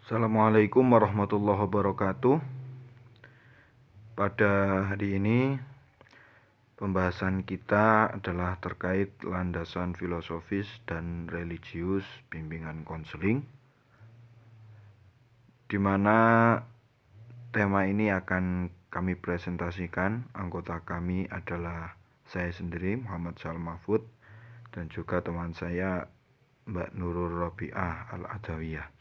Assalamualaikum warahmatullahi wabarakatuh. Pada hari ini pembahasan kita adalah terkait landasan filosofis dan religius bimbingan konseling, di mana tema ini akan kami presentasikan. Anggota kami adalah saya sendiri Muhammad Syal Mahfud dan juga teman saya Mbak Nurul Robiah Al-Adawiyah.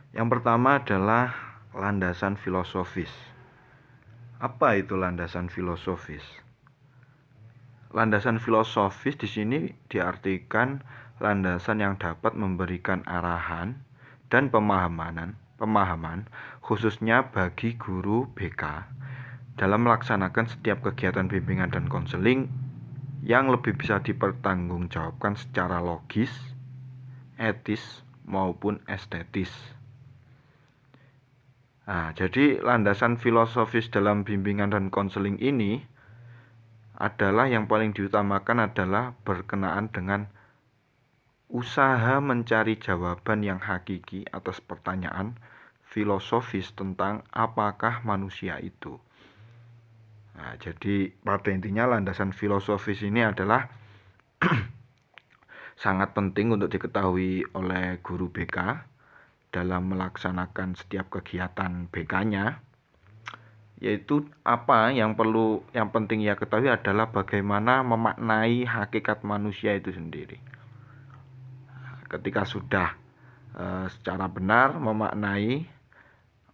Yang pertama adalah landasan filosofis. Apa itu landasan filosofis? Landasan filosofis di sini diartikan landasan yang dapat memberikan arahan dan pemahaman khususnya bagi guru BK dalam melaksanakan setiap kegiatan bimbingan dan konseling yang lebih bisa dipertanggungjawabkan secara logis, etis maupun estetis. Nah, jadi landasan filosofis dalam bimbingan dan konseling ini adalah yang paling diutamakan adalah berkenaan dengan usaha mencari jawaban yang hakiki atas pertanyaan filosofis tentang apakah manusia itu. Nah, jadi pada intinya landasan filosofis ini adalah sangat penting untuk diketahui oleh guru BK dalam melaksanakan setiap kegiatan BK-nya, yaitu apa yang penting ia ketahui adalah bagaimana memaknai hakikat manusia itu sendiri. Ketika sudah secara benar memaknai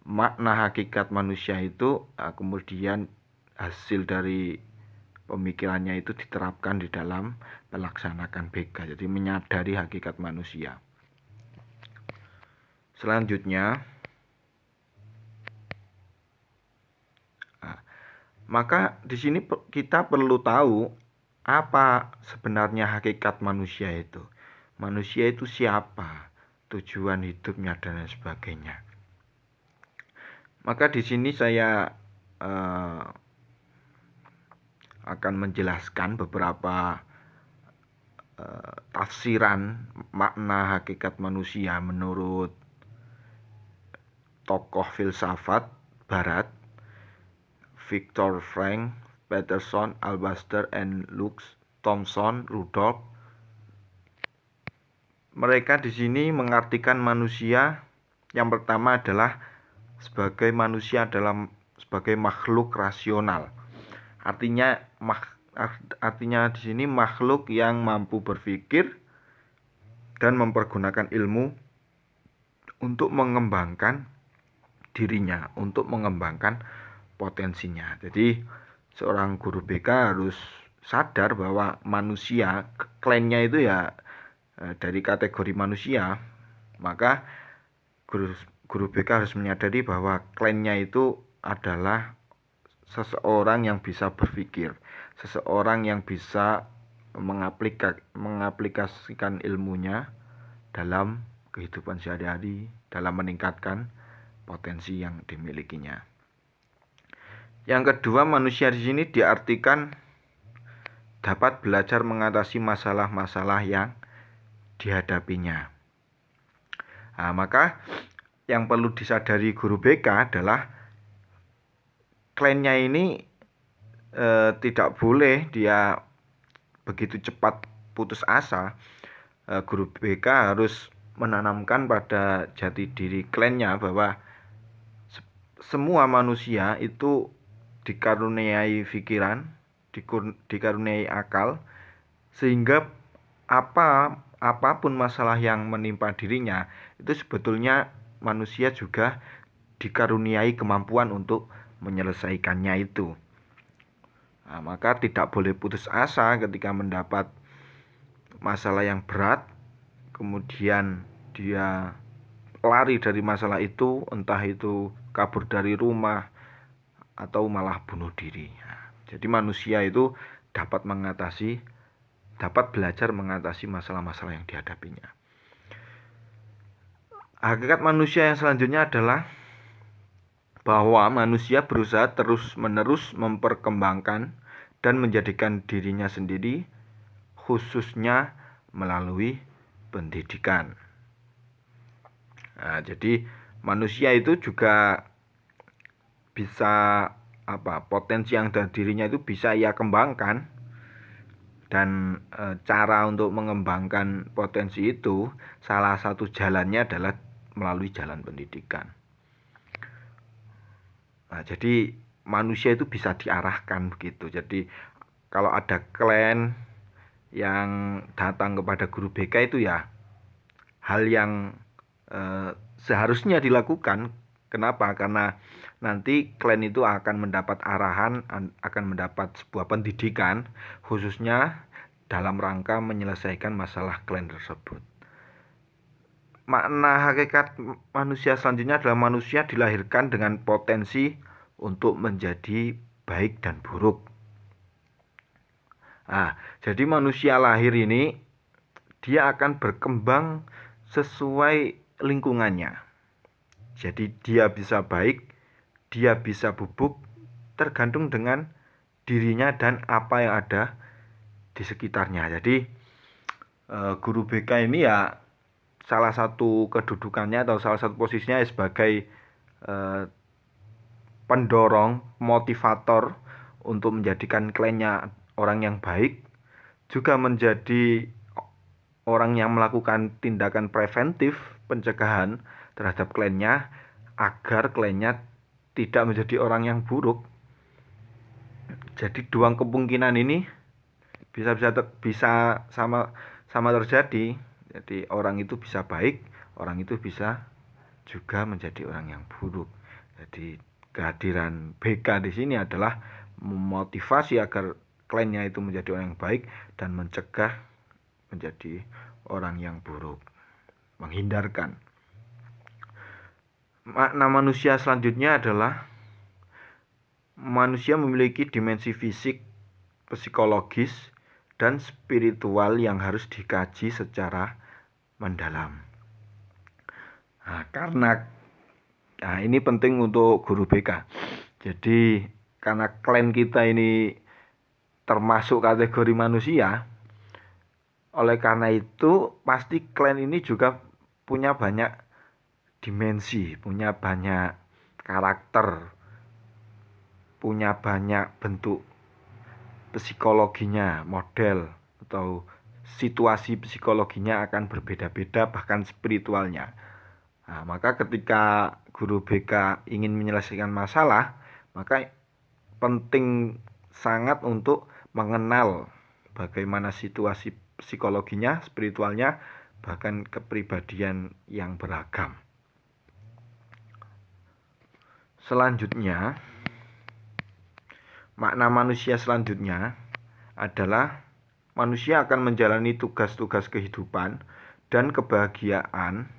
makna hakikat manusia itu, kemudian hasil dari pemikirannya itu diterapkan di dalam melaksanakan BK, jadi menyadari hakikat manusia. Selanjutnya, maka di sini kita perlu tahu apa sebenarnya hakikat manusia itu. Manusia itu siapa, tujuan hidupnya dan lain sebagainya. Maka di sini saya akan menjelaskan beberapa tafsiran makna hakikat manusia menurut tokoh filsafat Barat, Viktor Frank, Peterson, Albaster, and Lux, Thomson, Rudolph. Mereka di sini mengartikan manusia yang pertama adalah sebagai manusia sebagai makhluk rasional. Artinya di sini makhluk yang mampu berpikir dan mempergunakan ilmu untuk mengembangkan dirinya, untuk mengembangkan potensinya. Jadi seorang guru BK harus sadar bahwa manusia, klaimnya itu ya dari kategori manusia, maka guru BK harus menyadari bahwa klaimnya itu adalah seseorang yang bisa berpikir, seseorang yang bisa mengaplikasikan ilmunya dalam kehidupan sehari-hari, dalam meningkatkan potensi yang dimilikinya. Yang kedua, manusia di sini diartikan dapat belajar mengatasi masalah-masalah yang dihadapinya. Nah, maka yang perlu disadari guru BK adalah kliennya ini tidak boleh dia begitu cepat putus asa. Guru BK harus menanamkan pada jati diri kliennya bahwa semua manusia itu dikaruniai pikiran, dikaruniai akal, sehingga apapun masalah yang menimpa dirinya itu sebetulnya manusia juga dikaruniai kemampuan untuk menyelesaikannya itu. Nah, maka tidak boleh putus asa ketika mendapat masalah yang berat, kemudian dia lari dari masalah itu, entah itu kabur dari rumah atau malah bunuh diri. Nah, jadi manusia itu dapat belajar mengatasi masalah-masalah yang dihadapinya. Hakikat manusia yang selanjutnya adalah bahwa manusia berusaha terus-menerus memperkembangkan dan menjadikan dirinya sendiri, khususnya melalui pendidikan. Nah, jadi manusia itu juga bisa potensi yang ada dirinya itu bisa ia kembangkan, dan cara untuk mengembangkan potensi itu salah satu jalannya adalah melalui jalan pendidikan. Nah, jadi manusia itu bisa diarahkan begitu. Jadi kalau ada klien yang datang kepada guru BK itu ya hal yang seharusnya dilakukan. Kenapa? Karena nanti klien itu akan mendapat arahan, akan mendapat sebuah pendidikan khususnya dalam rangka menyelesaikan masalah klien tersebut. Makna hakikat manusia selanjutnya adalah manusia dilahirkan dengan potensi untuk menjadi baik dan buruk. Nah, jadi manusia lahir ini dia akan berkembang sesuai lingkungannya. Jadi dia bisa baik, dia bisa buruk, tergantung dengan dirinya dan apa yang ada di sekitarnya. Jadi guru BK ini ya salah satu kedudukannya atau salah satu posisinya sebagai pendorong, motivator untuk menjadikan kliennya orang yang baik, juga menjadi orang yang melakukan tindakan preventif pencegahan terhadap kliennya agar kliennya tidak menjadi orang yang buruk. Jadi dua kemungkinan ini bisa sama terjadi. Jadi orang itu bisa baik, orang itu bisa juga menjadi orang yang buruk. Jadi kehadiran BK di sini adalah memotivasi agar kliennya itu menjadi orang yang baik dan mencegah menjadi orang yang buruk, menghindarkan. Makna manusia selanjutnya adalah manusia memiliki dimensi fisik, psikologis, dan spiritual yang harus dikaji secara mendalam. Nah, ini penting untuk guru BK. Jadi karena klien kita ini termasuk kategori manusia, oleh karena itu pasti klien ini juga punya banyak dimensi, punya banyak karakter, punya banyak bentuk psikologinya, model atau situasi psikologinya akan berbeda-beda, bahkan spiritualnya. Nah, maka ketika guru BK ingin menyelesaikan masalah, maka penting sangat untuk mengenal bagaimana situasi psikologinya, spiritualnya, bahkan kepribadian yang beragam. Selanjutnya, makna manusia selanjutnya adalah manusia akan menjalani tugas-tugas kehidupan dan kebahagiaan.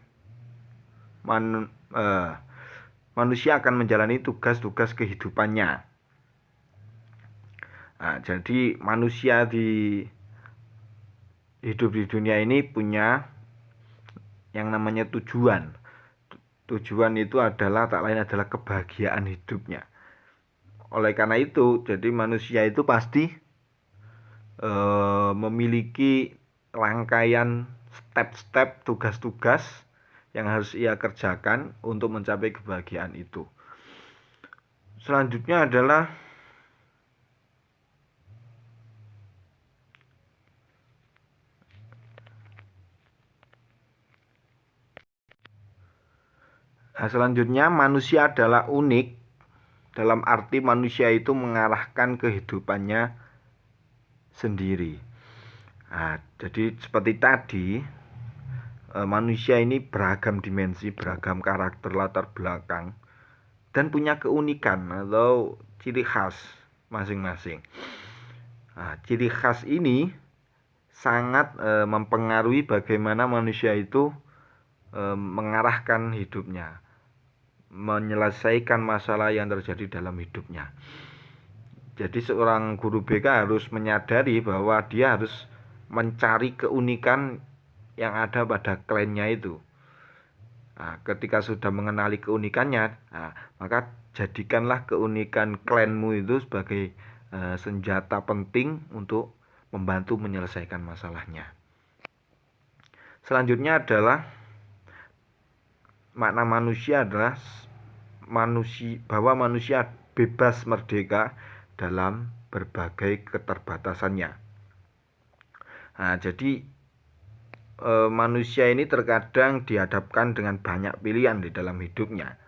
Manusia akan menjalani tugas-tugas kehidupannya. Nah, jadi manusia hidup di dunia ini punya yang namanya tujuan. Tujuan itu adalah tak lain adalah kebahagiaan hidupnya. Oleh karena itu, jadi manusia itu pasti memiliki rangkaian step-step tugas-tugas yang harus ia kerjakan untuk mencapai kebahagiaan itu. Selanjutnya adalah manusia adalah unik dalam arti manusia itu mengarahkan kehidupannya sendiri. Nah, jadi seperti tadi manusia ini beragam dimensi, beragam karakter, latar belakang, dan punya keunikan atau ciri khas masing-masing. Nah, ciri khas ini sangat mempengaruhi bagaimana manusia itu mengarahkan hidupnya, menyelesaikan masalah yang terjadi dalam hidupnya. Jadi seorang guru BK harus menyadari bahwa dia harus mencari keunikan yang ada pada kliennya itu. Nah, ketika sudah mengenali keunikannya, maka jadikanlah keunikan klienmu itu sebagai senjata penting untuk membantu menyelesaikan masalahnya. Selanjutnya adalah makna manusia adalah bahwa manusia bebas merdeka dalam berbagai keterbatasannya. Nah, jadi manusia ini terkadang dihadapkan dengan banyak pilihan di dalam hidupnya.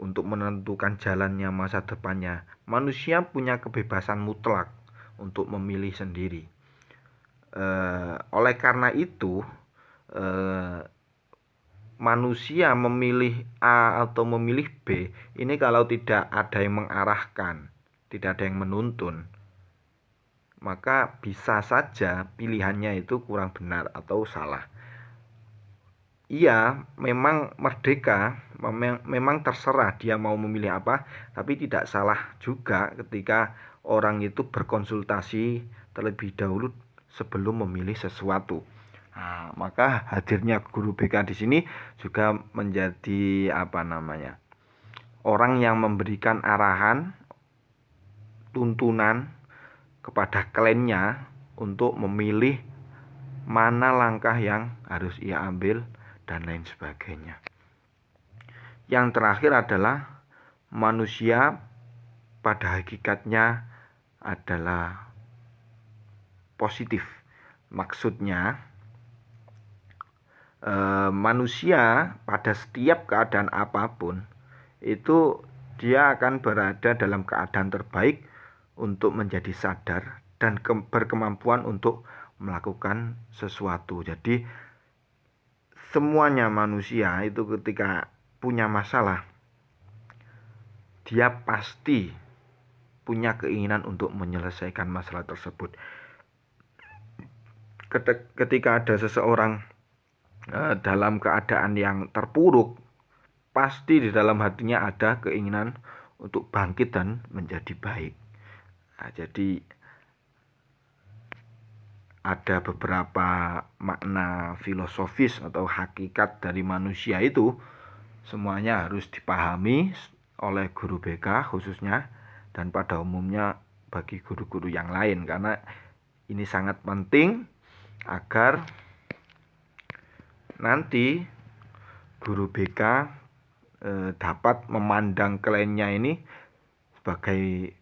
Untuk menentukan jalannya masa depannya, manusia punya kebebasan mutlak untuk memilih sendiri. Oleh karena itu, manusia memilih A atau memilih B, ini kalau tidak ada yang mengarahkan, tidak ada yang menuntun, maka bisa saja pilihannya itu kurang benar atau salah. Ia memang merdeka, memang terserah dia mau memilih apa, tapi tidak salah juga ketika orang itu berkonsultasi terlebih dahulu sebelum memilih sesuatu. Nah, maka hadirnya guru BK di sini juga menjadi orang yang memberikan arahan, tuntunan kepada kliennya untuk memilih mana langkah yang harus ia ambil dan lain sebagainya. Yang terakhir adalah manusia pada hakikatnya adalah positif. Maksudnya manusia pada setiap keadaan apapun itu dia akan berada dalam keadaan terbaik untuk menjadi sadar dan berkemampuan untuk melakukan sesuatu. Jadi semuanya manusia itu ketika punya masalah, dia pasti punya keinginan untuk menyelesaikan masalah tersebut. Ketika ada seseorang dalam keadaan yang terpuruk, pasti di dalam hatinya ada keinginan untuk bangkit dan menjadi baik. Nah, jadi ada beberapa makna filosofis atau hakikat dari manusia itu semuanya harus dipahami oleh guru BK khususnya, dan pada umumnya bagi guru-guru yang lain, karena ini sangat penting agar nanti guru BK dapat memandang kliennya ini sebagai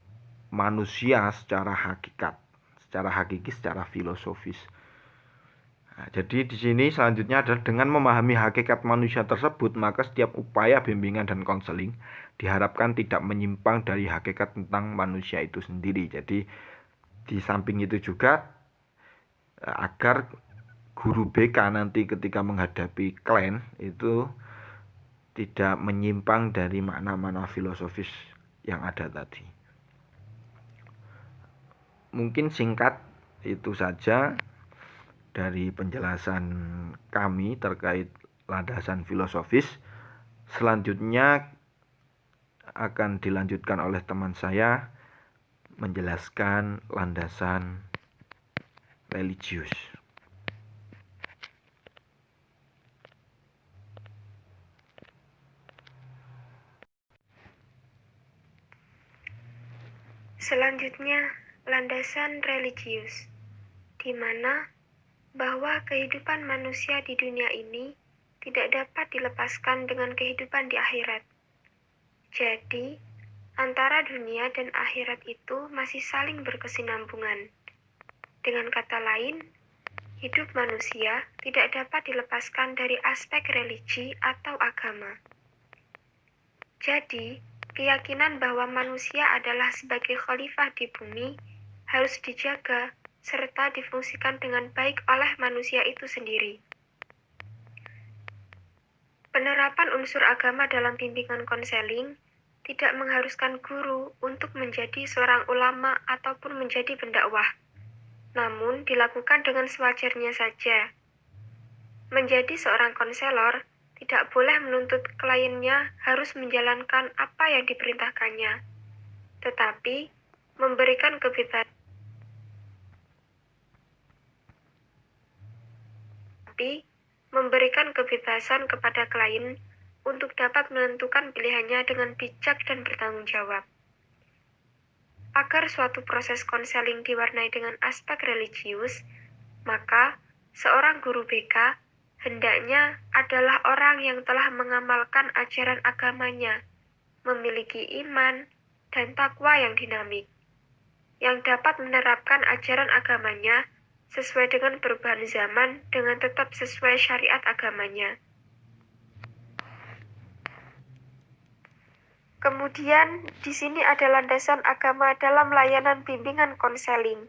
manusia secara hakikat, secara hakiki, secara filosofis. Nah, jadi di sini selanjutnya adalah dengan memahami hakikat manusia tersebut, maka setiap upaya bimbingan dan konseling diharapkan tidak menyimpang dari hakikat tentang manusia itu sendiri. Jadi di samping itu juga agar guru BK nanti ketika menghadapi klien itu tidak menyimpang dari makna-makna filosofis yang ada tadi. Mungkin singkat itu saja dari penjelasan kami terkait landasan filosofis. Selanjutnya akan dilanjutkan oleh teman saya menjelaskan landasan religius. Selanjutnya, landasan religius, di mana bahwa kehidupan manusia di dunia ini tidak dapat dilepaskan dengan kehidupan di akhirat. Jadi, antara dunia dan akhirat itu masih saling berkesinambungan. Dengan kata lain, hidup manusia tidak dapat dilepaskan dari aspek religi atau agama. Jadi, keyakinan bahwa manusia adalah sebagai khalifah di bumi harus dijaga serta difungsikan dengan baik oleh manusia itu sendiri. Penerapan unsur agama dalam bimbingan konseling tidak mengharuskan guru untuk menjadi seorang ulama ataupun menjadi pendakwah, namun dilakukan dengan sewajarnya saja. Menjadi seorang konselor tidak boleh menuntut kliennya harus menjalankan apa yang diperintahkannya, tetapi memberikan kebebasan kepada klien untuk dapat menentukan pilihannya dengan bijak dan bertanggung jawab. agar suatu proses konseling diwarnai dengan aspek religius, maka seorang guru BK hendaknya adalah orang yang telah mengamalkan ajaran agamanya, memiliki iman dan takwa yang dinamik, yang dapat menerapkan ajaran agamanya sesuai dengan perubahan zaman dengan tetap sesuai syariat agamanya. Kemudian, di sini ada landasan agama dalam layanan bimbingan konseling,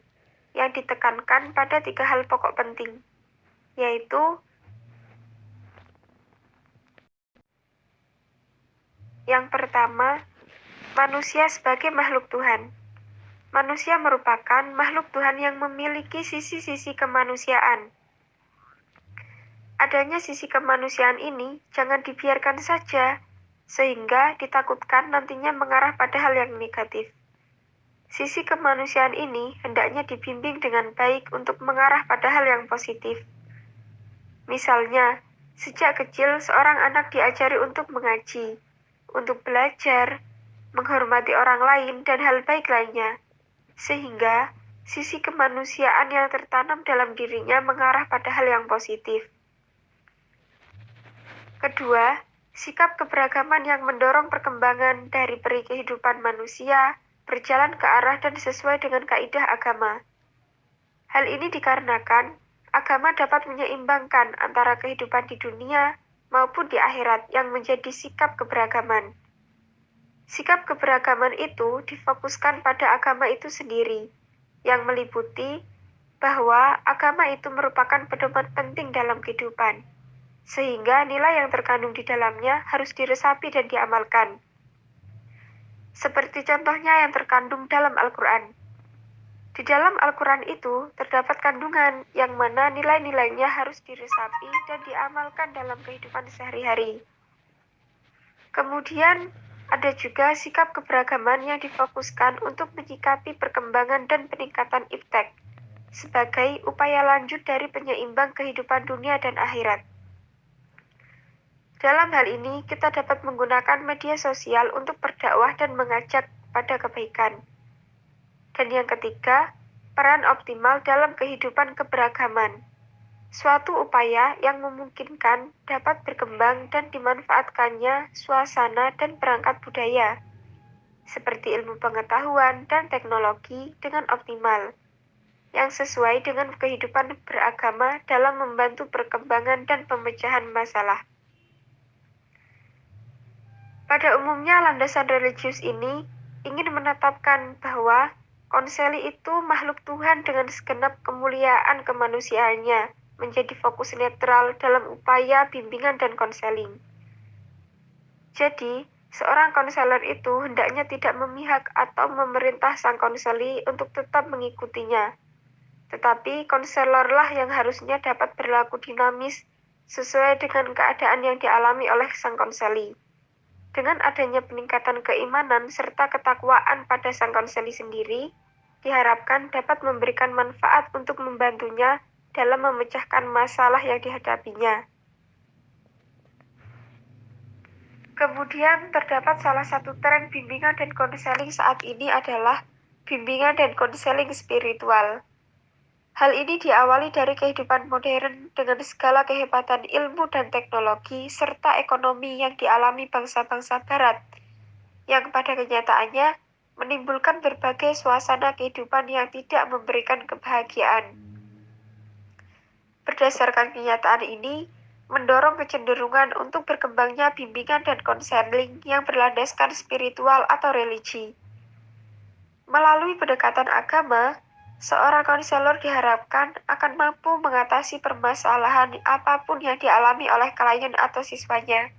yang ditekankan pada 3 hal pokok penting, yaitu yang pertama, manusia sebagai makhluk Tuhan. Manusia merupakan makhluk Tuhan yang memiliki sisi-sisi kemanusiaan. Adanya sisi kemanusiaan ini jangan dibiarkan saja, sehingga ditakutkan nantinya mengarah pada hal yang negatif. Sisi kemanusiaan ini hendaknya dibimbing dengan baik untuk mengarah pada hal yang positif. Misalnya, sejak kecil seorang anak diajari untuk mengaji, untuk belajar, menghormati orang lain, dan hal baik lainnya, sehingga sisi kemanusiaan yang tertanam dalam dirinya mengarah pada hal yang positif. Kedua, sikap keberagaman yang mendorong perkembangan dari peri kehidupan manusia berjalan ke arah dan sesuai dengan kaidah agama. Hal ini dikarenakan agama dapat menyeimbangkan antara kehidupan di dunia maupun di akhirat yang menjadi sikap keberagaman. Sikap keberagaman itu difokuskan pada agama itu sendiri, yang meliputi bahwa agama itu merupakan pedoman penting dalam kehidupan, sehingga nilai yang terkandung di dalamnya harus diresapi dan diamalkan. Seperti contohnya yang terkandung dalam Al-Quran. Di dalam Al-Quran itu terdapat kandungan yang mana nilai-nilainya harus diresapi dan diamalkan dalam kehidupan sehari-hari. Kemudian, ada juga sikap keberagaman yang difokuskan untuk menyikapi perkembangan dan peningkatan iptek sebagai upaya lanjut dari penyeimbang kehidupan dunia dan akhirat. Dalam hal ini, kita dapat menggunakan media sosial untuk berdakwah dan mengajak pada kebaikan. Dan yang ketiga, peran optimal dalam kehidupan keberagaman. Suatu upaya yang memungkinkan dapat berkembang dan dimanfaatkannya suasana dan perangkat budaya, seperti ilmu pengetahuan dan teknologi dengan optimal, yang sesuai dengan kehidupan beragama dalam membantu perkembangan dan pemecahan masalah. Pada umumnya, landasan religius ini ingin menetapkan bahwa konseli itu makhluk Tuhan dengan segenap kemuliaan kemanusiaannya menjadi fokus netral dalam upaya bimbingan dan konseling. Jadi, seorang konselor itu hendaknya tidak memihak atau memerintah sang konseli untuk tetap mengikutinya. Tetapi konselorlah yang harusnya dapat berlaku dinamis sesuai dengan keadaan yang dialami oleh sang konseli. Dengan adanya peningkatan keimanan serta ketakwaan pada sang konseli sendiri, diharapkan dapat memberikan manfaat untuk membantunya dalam memecahkan masalah yang dihadapinya. Kemudian terdapat salah satu tren bimbingan dan konseling saat ini adalah bimbingan dan konseling spiritual. Hal ini diawali dari kehidupan modern dengan segala kehebatan ilmu dan teknologi serta ekonomi yang dialami bangsa-bangsa barat, yang pada kenyataannya menimbulkan berbagai suasana kehidupan yang tidak memberikan kebahagiaan. Berdasarkan kenyataan ini, mendorong kecenderungan untuk berkembangnya bimbingan dan konseling yang berlandaskan spiritual atau religi. Melalui pendekatan agama, seorang konselor diharapkan akan mampu mengatasi permasalahan apapun yang dialami oleh klien atau siswanya.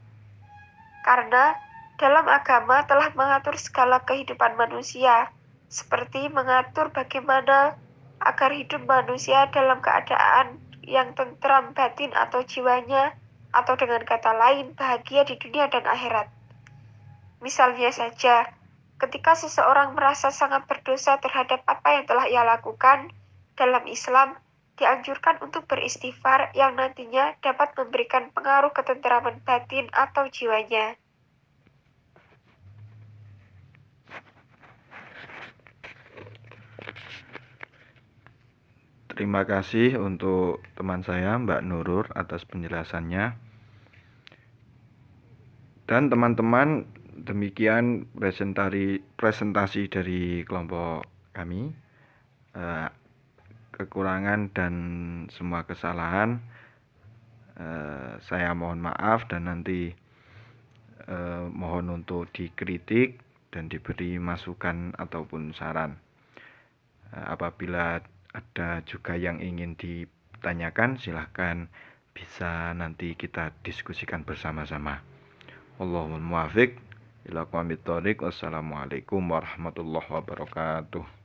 Karena dalam agama telah mengatur segala kehidupan manusia, seperti mengatur bagaimana agar hidup manusia dalam keadaan yang tentram batin atau jiwanya, atau dengan kata lain bahagia di dunia dan akhirat. Misalnya saja, ketika seseorang merasa sangat berdosa terhadap apa yang telah ia lakukan, dalam Islam dianjurkan untuk beristighfar yang nantinya dapat memberikan pengaruh ketenteraman batin atau jiwanya. Terima kasih untuk teman saya Mbak Nurur atas penjelasannya. Dan teman-teman, demikian presentasi dari kelompok kami. Kekurangan dan semua kesalahan saya mohon maaf, dan nanti mohon untuk dikritik dan diberi masukan ataupun saran. Apabila ada juga yang ingin ditanyakan, silahkan bisa nanti kita diskusikan bersama-sama. Wallahul muwaffiq ila aqwamit thoriq. Wassalamualaikum warahmatullahi wabarakatuh.